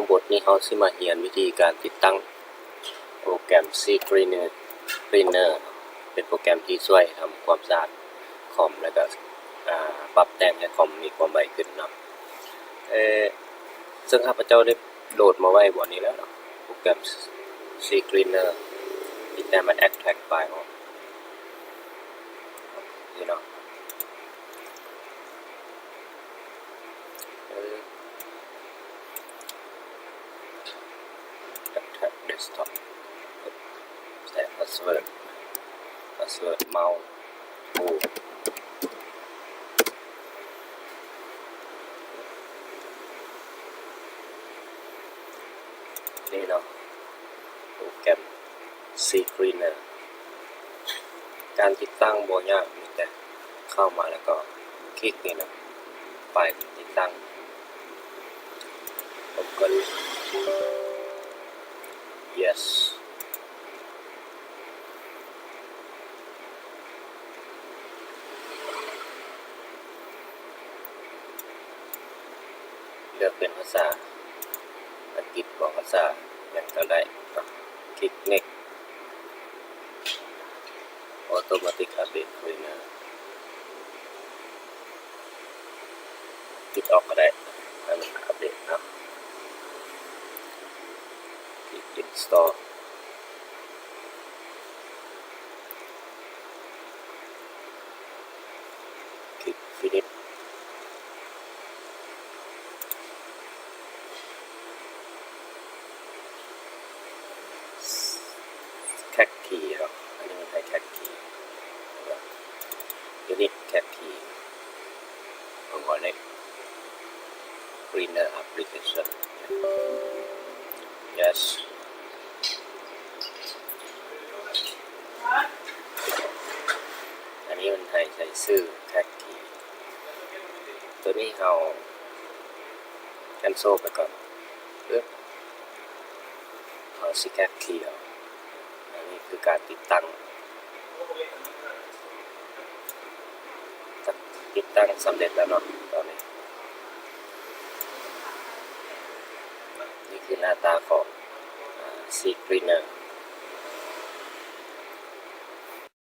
บทนี้เขาสิมาเรียนวิธีการติดตั้งโปรแกรม CCleaner เป็นโปรแกรมที่ช่วยทำความสะอาดคอมแล้วก็ปรับแต่งให้คอมมีความไวขึ้นเนาะซึ่งข้าพเจ้าได้โหลดมาไว้บทนี้แล้วเนาะโปรแกรม CCleaner ที่แต่มัน extract ไฟล์ออกนี่เนาะextract desktop ใส่ password mouse นี่เนาะโปรแกรม CCleaner การติดตั้งบ่ยากมีแต่เข้ามาแล้วก็คลิกนี่นะไฟล์ติดตั้งผมก็ yes เลือกเป็นภาษาอังกฤษบอกภาษาอย่างก็ได้คลิก next automatic update cleaner ปิดออกก็ได้ให้มันอัปเดตนะคลิก install คลิก finish cat key ครับอันนี้มันใช้ cat key unit cat key ผมขอเล็ก cleaner application yes อันนี้มันใช้ชื่อ cat key ตัวนี้เรา cancel ไปก่อนเอาสิ cat key อันนี้คือการติดตั้งสำเร็จแล้วเนาะตอนนี้นี่คือหน้าตาของCCleaner